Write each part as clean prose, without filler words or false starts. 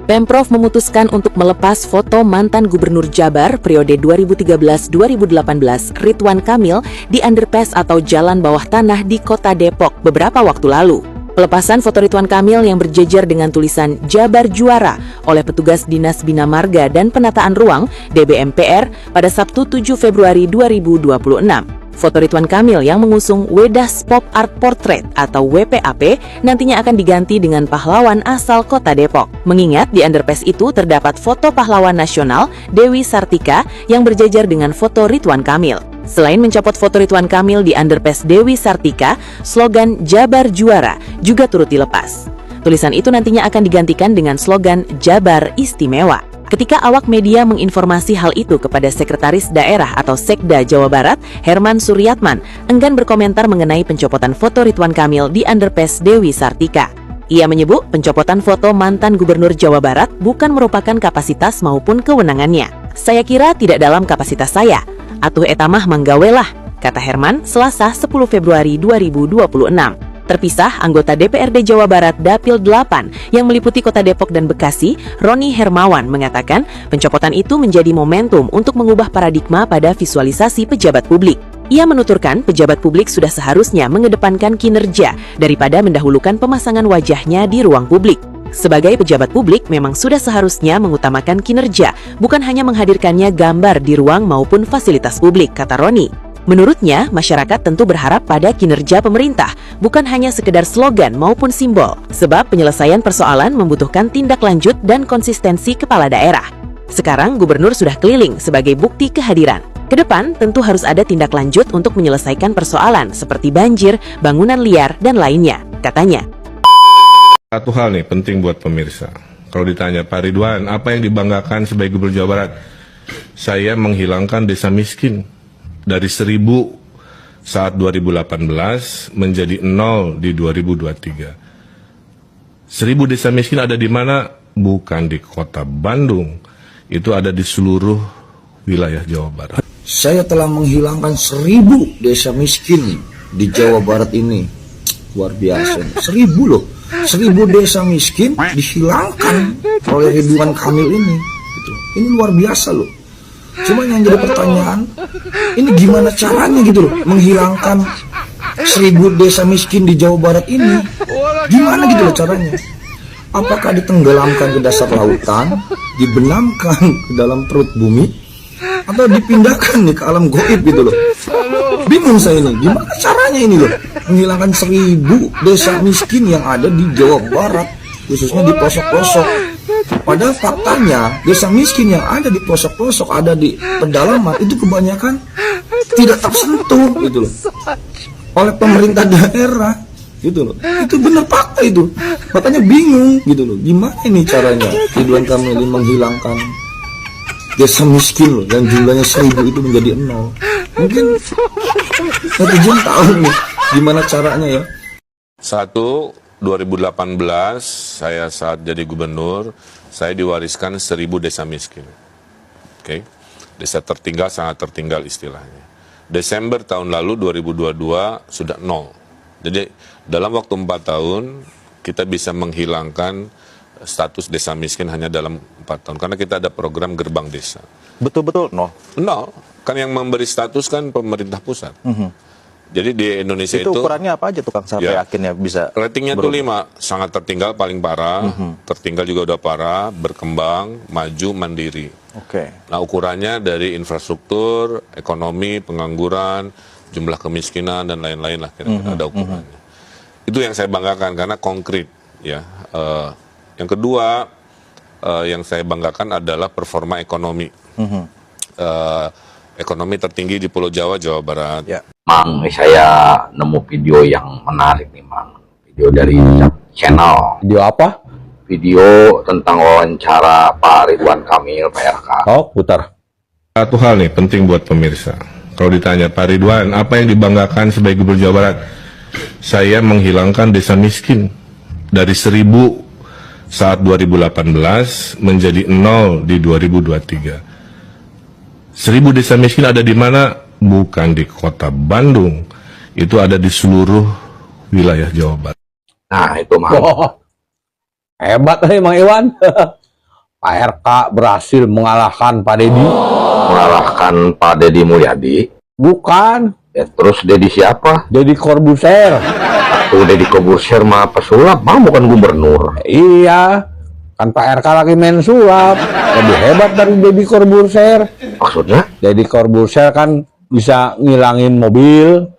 Pemprov memutuskan untuk melepas foto mantan Gubernur Jabar periode 2013-2018 Ridwan Kamil di underpass atau jalan bawah tanah di Kota Depok beberapa waktu lalu. Pelepasan foto Ridwan Kamil yang berjejer dengan tulisan Jabar Juara oleh petugas Dinas Bina Marga dan Penataan Ruang (DBMPR) pada Sabtu 7 Februari 2026. Foto Ridwan Kamil yang mengusung Wedas Pop Art Portrait atau WPAP nantinya akan diganti dengan pahlawan asal Kota Depok. Mengingat di underpass itu terdapat foto pahlawan nasional Dewi Sartika yang berjajar dengan foto Ridwan Kamil. Selain mencopot foto Ridwan Kamil di underpass Dewi Sartika, slogan Jabar Juara juga turut dilepas. Tulisan itu nantinya akan digantikan dengan slogan Jabar Istimewa. Ketika awak media menginformasi hal itu kepada Sekretaris Daerah atau Sekda Jawa Barat, Herman Suryatman, enggan berkomentar mengenai pencopotan foto Ridwan Kamil di underpass Dewi Sartika. Ia menyebut pencopotan foto mantan Gubernur Jawa Barat bukan merupakan kapasitas maupun kewenangannya. Saya kira tidak dalam kapasitas saya. Atuh etamah manggawelah, kata Herman Selasa 10 Februari 2026. Terpisah, anggota DPRD Jawa Barat Dapil 8 yang meliputi Kota Depok dan Bekasi, Roni Hermawan, mengatakan pencopotan itu menjadi momentum untuk mengubah paradigma pada visualisasi pejabat publik. Ia menuturkan pejabat publik sudah seharusnya mengedepankan kinerja daripada mendahulukan pemasangan wajahnya di ruang publik. Sebagai pejabat publik memang sudah seharusnya mengutamakan kinerja, bukan hanya menghadirkannya gambar di ruang maupun fasilitas publik, kata Roni. Menurutnya, masyarakat tentu berharap pada kinerja pemerintah, bukan hanya sekedar slogan maupun simbol, sebab penyelesaian persoalan membutuhkan tindak lanjut dan konsistensi kepala daerah. Sekarang gubernur sudah keliling sebagai bukti kehadiran. Kedepan tentu harus ada tindak lanjut untuk menyelesaikan persoalan seperti banjir, bangunan liar, dan lainnya, katanya. Satu hal nih penting buat pemirsa. Kalau ditanya Pak Ridwan, apa yang dibanggakan sebagai Gubernur Jawa Barat? Saya menghilangkan desa miskin. Dari 1000 saat 2018 menjadi 0 di 2023. 1000 desa miskin ada di mana? Bukan di Kota Bandung. Itu ada di seluruh wilayah Jawa Barat. Saya telah menghilangkan 1000 desa miskin di Jawa Barat ini. Luar biasa. 1000 loh. 1000 desa miskin dihilangkan oleh Ridwan Kamil ini. Gitu. Ini luar biasa loh. Cuma yang jadi pertanyaan, ini gimana caranya gitu loh, menghilangkan 1000 desa miskin di Jawa Barat ini? Gimana gitu loh caranya? Apakah ditenggelamkan ke dasar lautan, dibenamkan ke dalam perut bumi, atau dipindahkan nih ke alam goib gitu loh? Bingung saya ini, gimana caranya ini loh, menghilangkan 1000 desa miskin yang ada di Jawa Barat, khususnya di pelosok-pelosok. Padahal faktanya desa miskin yang ada di pelosok-pelosok, ada di pedalaman itu kebanyakan tidak tersentuh gitu loh oleh pemerintah daerah gitu loh. Itu benar fakta itu. Makanya bingung gitu loh. Gimana ini caranya Ridwan Kamil menghilangkan desa miskin loh yang jumlahnya 1000 itu menjadi 0. Mungkin netizen tahu nih gimana caranya ya. 2018 saya saat jadi gubernur, saya diwariskan 1000 desa miskin. Oke. Desa tertinggal, sangat tertinggal istilahnya. Desember tahun lalu 2022 sudah 0. Jadi dalam waktu 4 tahun kita bisa menghilangkan status desa miskin hanya dalam 4 tahun. Karena kita ada program gerbang desa. Betul-betul 0? 0. Kan yang memberi status kan pemerintah pusat. Jadi di Indonesia itu ukurannya apa aja tuh Kang sampai ya, akhirnya bisa ratingnya tuh 5, sangat tertinggal paling parah, tertinggal juga udah parah, berkembang, maju, mandiri. Oke. Nah ukurannya dari infrastruktur, ekonomi, pengangguran, jumlah kemiskinan dan lain-lain lah kira-kira ada ukurannya. Itu yang saya banggakan karena konkret ya. Yang kedua yang saya banggakan adalah performa ekonomi. Ekonomi tertinggi di Pulau Jawa, Jawa Barat. Ya. Mang, saya nemu video yang menarik nih, Mang. Video dari channel. Video apa? Video tentang wawancara Pak Ridwan Kamil, PRK. Oh, putar. Satu hal nih penting buat pemirsa. Kalau ditanya Pak Ridwan, apa yang dibanggakan sebagai Gubernur Jawa Barat? Saya menghilangkan desa miskin. Dari 1000 saat 2018 menjadi 0 di 2023. 1000 desa miskin ada di mana? Bukan di Kota Bandung. Itu ada di seluruh wilayah Jawa Barat. Nah, itu Mang. Oh, hebat nih Mang Iwan. Pak RK berhasil mengalahkan Pak Deddy. Mengalahkan Pak Deddy Mulyadi. Bukan, Ya, terus Deddy siapa? Deddy Corbuzier. Tuh Deddy Corbuzier mah pesulap, mah bukan gubernur. Iya, kan Pak RK lagi main sulap. Lebih hebat dari Deddy Corbuzier. Maksudnya? Deddy Corbuzier kan bisa ngilangin mobil,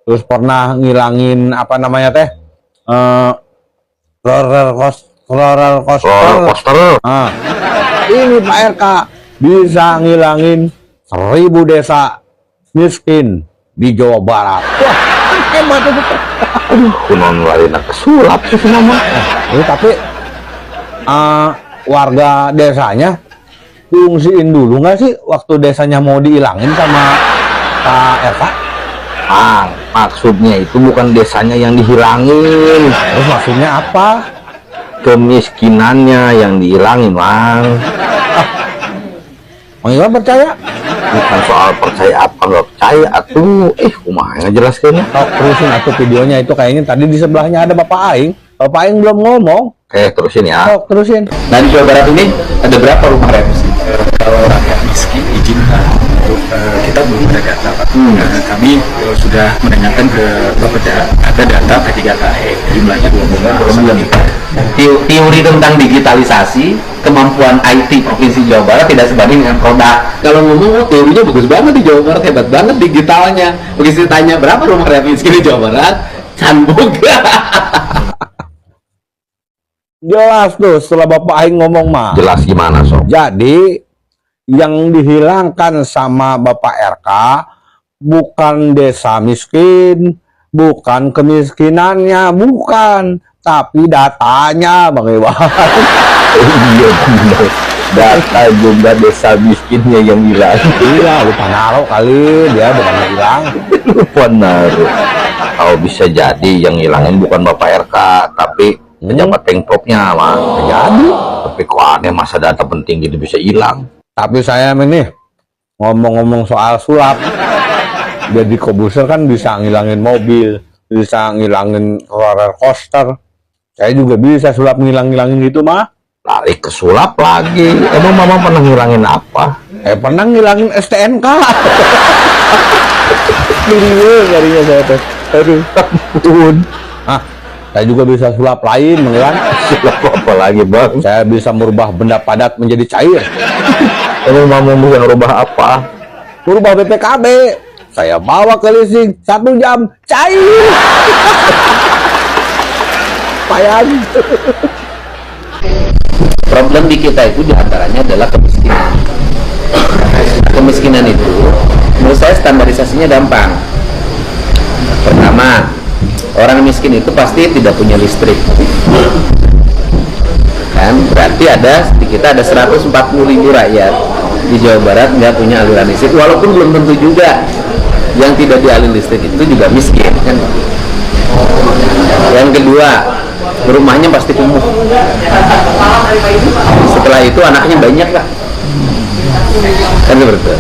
terus pernah ngilangin apa namanya teh, roller coaster. Nah, ini Pak RK bisa ngilangin 1000 desa miskin di Jawa Barat. Wah, hebat itu. Kunon larina kesulap sih nama. Tapi warga desanya fungsiin dulu nggak sih waktu desanya mau dihilangin sama Pak RK? Maksudnya itu bukan desanya yang dihilangin, Terus maksudnya apa? kemiskinannya yang dihilangin, Mang. Mang Iwan percaya? Bukan soal percaya apa nggak percaya, atuh. Kumaha ngejelaskeunnya? Tok terusin atau videonya itu kayaknya tadi di sebelahnya ada Bapak Aing. Bapak Aing belum ngomong. Terusin ya. Tok terusin. Nah di Jawa Barat ini ada berapa rumah revisi? Kalau rakyat miskin izinkan untuk kita belum ada data Pak. Kami sudah menanyakan ke Bapeda, ada data P3KE jumlahnya 20 Teori tentang digitalisasi, kemampuan IT Provinsi Jawa Barat tidak sebanding dengan produk. Kalau ngomong, teorinya bagus banget di Jawa Barat, hebat banget digitalnya. Begitu ditanya berapa rumah rakyat miskin di Jawa Barat, cambuk. Jelas tuh setelah Bapak Aing ngomong mah. Jelas gimana, Sob? Jadi yang dihilangkan sama Bapak RK bukan desa miskin, bukan kemiskinannya, bukan, tapi datanya, Bang Iwan. Iya benar. Data juga desa miskinnya yang hilang. Iya, lupa naruh kali, dia bukan hilang. Lupa naruh. Kalau bisa jadi yang ngilangin bukan Bapak RK, tapi pejabat Pengpropnya, Mang. Jadi, Tapi kok aneh, masa data penting gitu bisa hilang? tapi saya ini ngomong-ngomong soal sulap, jadi Corbuzier kan bisa ngilangin mobil, bisa ngilangin roller coaster. Saya juga bisa sulap ngilang-ngilangin gitu mah. Lari ke sulap lagi. Emang Mama pernah ngilangin apa? Pernah ngilangin STNK. Video kalinya saya teh. Aduh, ampun. Saya juga bisa sulap lain, Bang Iwan. Sulap apa lagi, Bang? Saya bisa merubah benda padat menjadi cair. Emang Mama bisa ngerubah apa? Merubah BPKB. Saya bawa ke leasing 1 jam cair. Payah. Problem di kita itu diantaranya adalah kemiskinan. Kemiskinan itu, menurut saya standarisasinya gampang. Pertama, orang miskin itu pasti tidak punya listrik. Kan berarti kita ada 140.000 rakyat di Jawa Barat nggak punya aliran listrik, walaupun belum tentu juga yang tidak dialiri listrik itu juga miskin kan. Yang kedua, rumahnya pasti kumuh. Setelah itu anaknya banyak lah, kan seperti itu.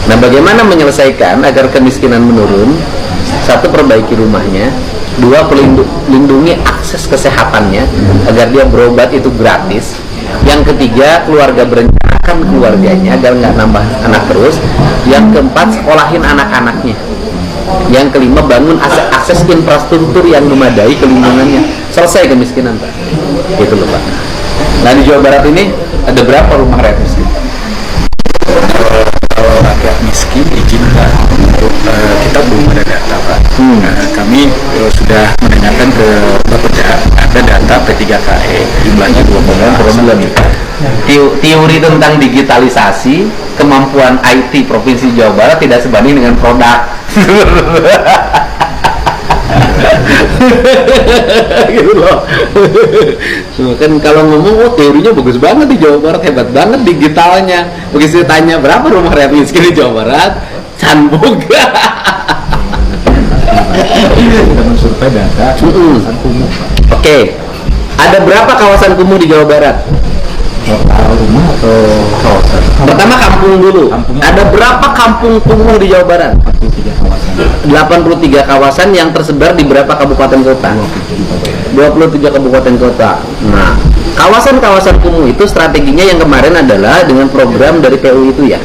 Nah, bagaimana menyelesaikan agar kemiskinan menurun? Satu, perbaiki rumahnya. Dua, lindungi akses kesehatannya agar dia berobat itu gratis. Yang ketiga, keluarga berencanakan keluarganya agar nggak nambah anak terus. Yang keempat, sekolahin anak-anaknya. Yang kelima, bangun akses infrastruktur yang memadai ke lingkungannya. Selesai kemiskinan, Pak. Gitu loh, Pak. Nah, di Jawa Barat ini ada berapa rumah rakyat miskin? Kalau rakyat miskin izinkan untuk kita belum ada data Pak. Kami sudah menanyakan ke Bapeda, ada data P3KE jumlahnya 20 Teori tentang digitalisasi, kemampuan IT Provinsi Jawa Barat tidak sebanding dengan produk. Gitu loh. Kan kalau ngomong, teorinya bagus banget di Jawa Barat, hebat banget digitalnya. Begitu ditanya berapa rumah rakyat miskin di Jawa Barat, cambuk. kita mensurvei data kawasan kumuh. Oke, ada berapa kawasan kumuh di Jawa Barat? Total rumah atau kawasan? Pertama kampung dulu. Ada berapa kampung kumuh di Jawa Barat? 43 kawasan. 83 kawasan yang tersebar di berapa kabupaten kota? 23 kabupaten kota. Nah, Kawasan-kawasan kumuh itu strateginya yang kemarin adalah dengan program dari PU itu ya.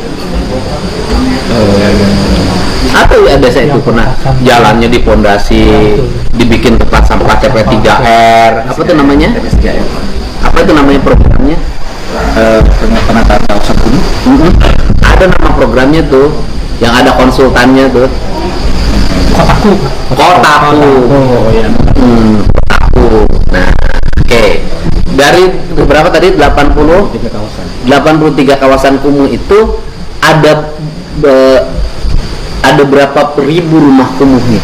Atau ada saya itu pernah jalannya di pondasi, dibikin tempat sampah CP3R, apa itu namanya? Apa itu namanya programnya? Penataan kawasan kumuh. Ada nama programnya tuh, yang ada konsultannya tuh. Kotaku. Oh ya. Kotaku. Nah, oke. Dari berapa tadi? 83 kawasan kumuh itu ada berapa ribu rumah kumuh nih?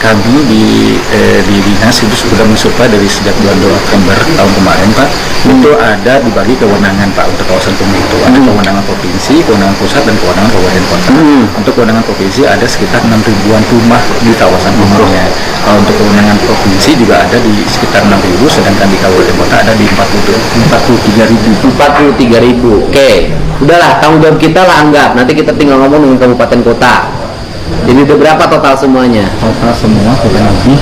Kami di dinas itu sudah mensupply dari sejak bulan November tahun kemarin, Pak. Itu ada dibagi kewenangan, Pak, untuk kawasan kumuh itu. Ada kewenangan provinsi, kewenangan pusat, dan kewenangan kabupaten kota. Untuk kewenangan provinsi ada sekitar 6.000-an rumah di kawasan kumuhnya. Kalau untuk kewenangan provinsi juga ada di sekitar 6.000, sedangkan di kabupaten kota ada di 43.000. Oke, udahlah, tanggung jawab kita lah anggap. Nanti kita tinggal ngomong dengan kabupaten kota. Jadi udah berapa total semuanya? Total semua kurang lebih,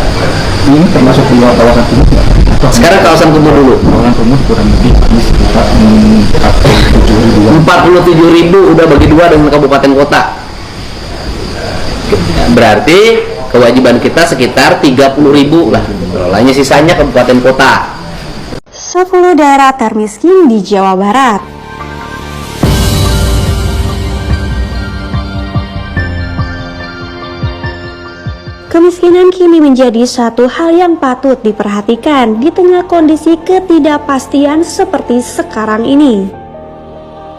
ini termasuk di luar kawasan kumuh. Sekarang kawasan kumuh dulu. Kawasan kumuh kurang lebih di sekitar 47.000 udah bagi dua dengan kabupaten kota. Berarti kewajiban kita sekitar 30.000 lah. Lainnya sisanya kabupaten kota. 10 daerah termiskin di Jawa Barat. Kemiskinan kini menjadi satu hal yang patut diperhatikan di tengah kondisi ketidakpastian seperti sekarang ini.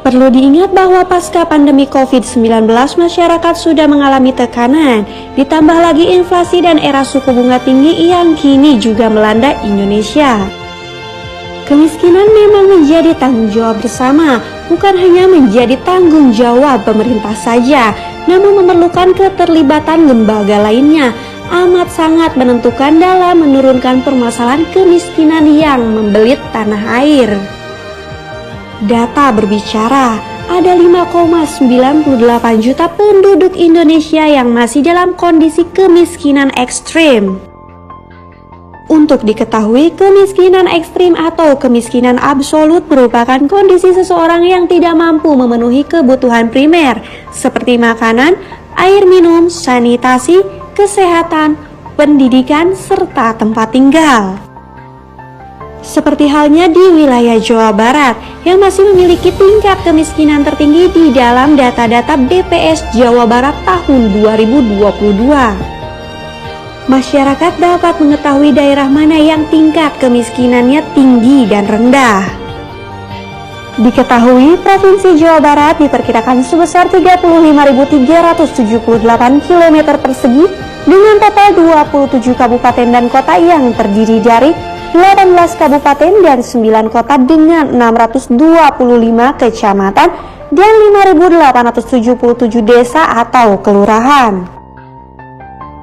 Perlu diingat bahwa pasca pandemi COVID-19 masyarakat sudah mengalami tekanan, ditambah lagi inflasi dan era suku bunga tinggi yang kini juga melanda Indonesia. Kemiskinan memang menjadi tanggung jawab bersama, bukan hanya menjadi tanggung jawab pemerintah saja, namun memerlukan keterlibatan lembaga lainnya. Amat sangat menentukan dalam menurunkan permasalahan kemiskinan yang membelit tanah air. Data berbicara, ada 5,98 juta penduduk Indonesia yang masih dalam kondisi kemiskinan ekstrim. Untuk diketahui, kemiskinan ekstrim atau kemiskinan absolut merupakan kondisi seseorang yang tidak mampu memenuhi kebutuhan primer seperti makanan, air minum, sanitasi, kesehatan, pendidikan, serta tempat tinggal. Seperti halnya di wilayah Jawa Barat yang masih memiliki tingkat kemiskinan tertinggi di dalam data-data BPS Jawa Barat tahun 2022. Masyarakat dapat mengetahui daerah mana yang tingkat kemiskinannya tinggi dan rendah. Diketahui, Provinsi Jawa Barat diperkirakan sebesar 35.378 km persegi dengan total 27 kabupaten dan kota yang terdiri dari 18 kabupaten dan 9 kota dengan 625 kecamatan dan 5.877 desa atau kelurahan.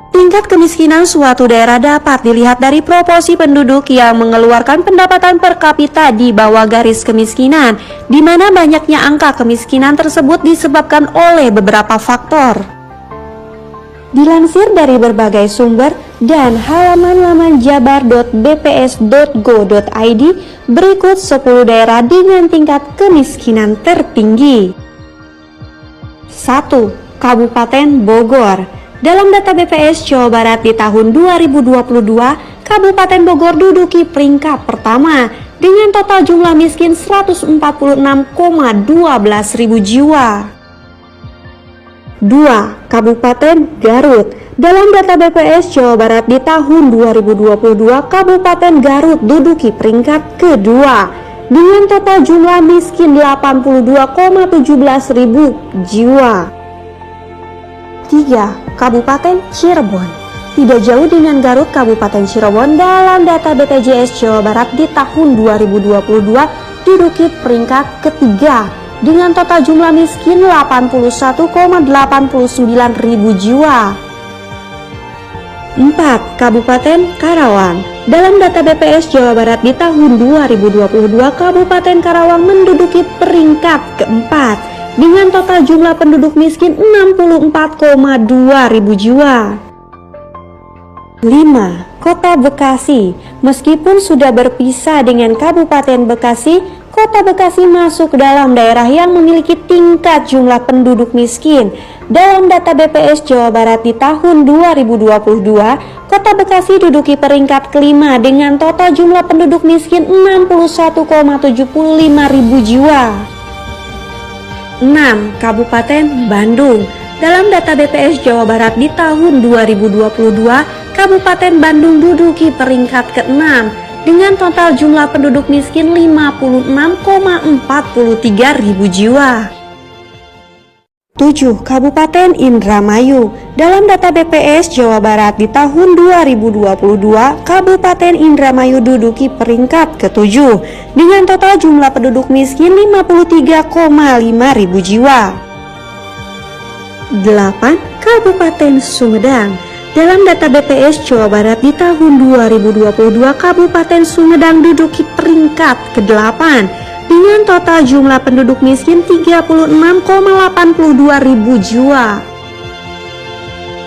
Tingkat kemiskinan suatu daerah dapat dilihat dari proporsi penduduk yang mengeluarkan pendapatan per kapita di bawah garis kemiskinan, di mana banyaknya angka kemiskinan tersebut disebabkan oleh beberapa faktor. Dilansir dari berbagai sumber dan halaman laman jabar.bps.go.id, berikut 10 daerah dengan tingkat kemiskinan tertinggi. 1. Kabupaten Bogor. Dalam data BPS Jawa Barat di tahun 2022, Kabupaten Bogor duduki peringkat pertama dengan total jumlah miskin 146,12 ribu jiwa. 2. Kabupaten Garut. Dalam data BPS Jawa Barat di tahun 2022, Kabupaten Garut duduki peringkat kedua dengan total jumlah miskin 82,17 ribu jiwa. 3. Kabupaten Cirebon. Tidak jauh dengan Garut, Kabupaten Cirebon dalam data BPJS Jawa Barat di tahun 2022 duduki peringkat ketiga dengan total jumlah miskin 81,89 ribu jiwa. 4. Kabupaten Karawang. Dalam data BPS Jawa Barat di tahun 2022, Kabupaten Karawang menduduki peringkat keempat dengan total jumlah penduduk miskin 64,2 ribu jiwa. 5. Kota Bekasi. Meskipun sudah berpisah dengan Kabupaten Bekasi, Kota Bekasi masuk dalam daerah yang memiliki tingkat jumlah penduduk miskin. Dalam data BPS Jawa Barat di tahun 2022, Kota Bekasi duduki peringkat kelima dengan total jumlah penduduk miskin 61,75 ribu jiwa. 6. Kabupaten Bandung. Dalam data BPS Jawa Barat di tahun 2022, Kabupaten Bandung duduki peringkat ke-6 dengan total jumlah penduduk miskin 56,43 ribu jiwa. 7. Kabupaten Indramayu. Dalam data BPS Jawa Barat di tahun 2022, Kabupaten Indramayu duduki peringkat ke-7 dengan total jumlah penduduk miskin 53,5 ribu jiwa. 8. Kabupaten Sumedang. Dalam data BPS Jawa Barat di tahun 2022, Kabupaten Sumedang duduki peringkat ke-8 dengan total jumlah penduduk miskin 36,82 ribu jiwa.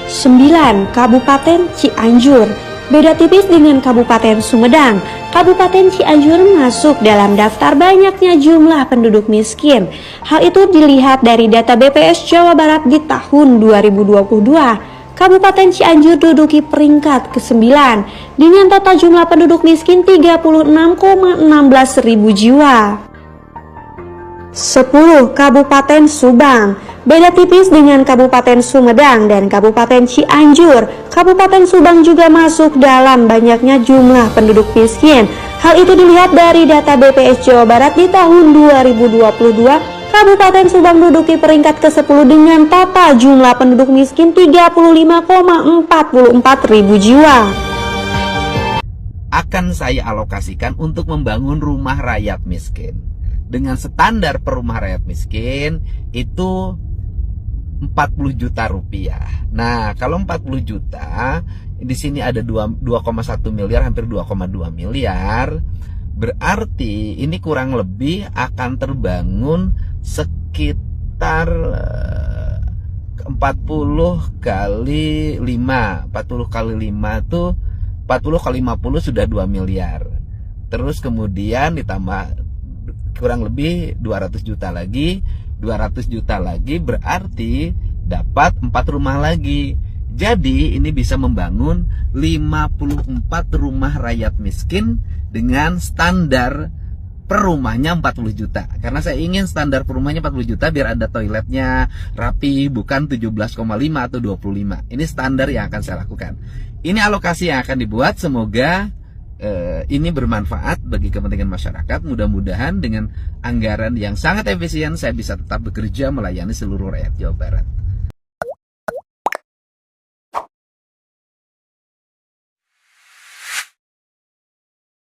9. Kabupaten Cianjur. Beda tipis dengan Kabupaten Sumedang, Kabupaten Cianjur masuk dalam daftar banyaknya jumlah penduduk miskin. Hal itu dilihat dari data BPS Jawa Barat di tahun 2022. Kabupaten Cianjur duduki peringkat ke-9 dengan total jumlah penduduk miskin 36,16 ribu jiwa. 10. Kabupaten Subang. Beda tipis dengan Kabupaten Sumedang dan Kabupaten Cianjur, Kabupaten Subang juga masuk dalam banyaknya jumlah penduduk miskin. Hal itu dilihat dari data BPS Jawa Barat di tahun 2022. Kabupaten Subang duduki peringkat ke-10 dengan total jumlah penduduk miskin 35,44 ribu jiwa. Akan saya alokasikan untuk membangun rumah rakyat miskin. Dengan standar per rumah rakyat miskin itu 40 juta rupiah. Nah, kalau 40 juta, di sini ada 2,1 miliar, hampir 2,2 miliar. Berarti ini kurang lebih akan terbangun sekitar 40 kali 5. 40 kali 5 itu 40 kali 50 sudah 2 miliar. Terus kemudian ditambah kurang lebih 200 juta lagi. 200 juta lagi berarti dapat 4 rumah lagi. Jadi ini bisa membangun 54 rumah rakyat miskin dengan standar per rumahnya 40 juta. Karena saya ingin standar per rumahnya 40 juta biar ada toiletnya rapi, bukan 17,5 atau 25. Ini standar yang akan saya lakukan. Ini alokasi yang akan dibuat, semoga ini bermanfaat bagi kepentingan masyarakat. Mudah-mudahan dengan anggaran yang sangat efisien saya bisa tetap bekerja melayani seluruh rakyat Jawa Barat.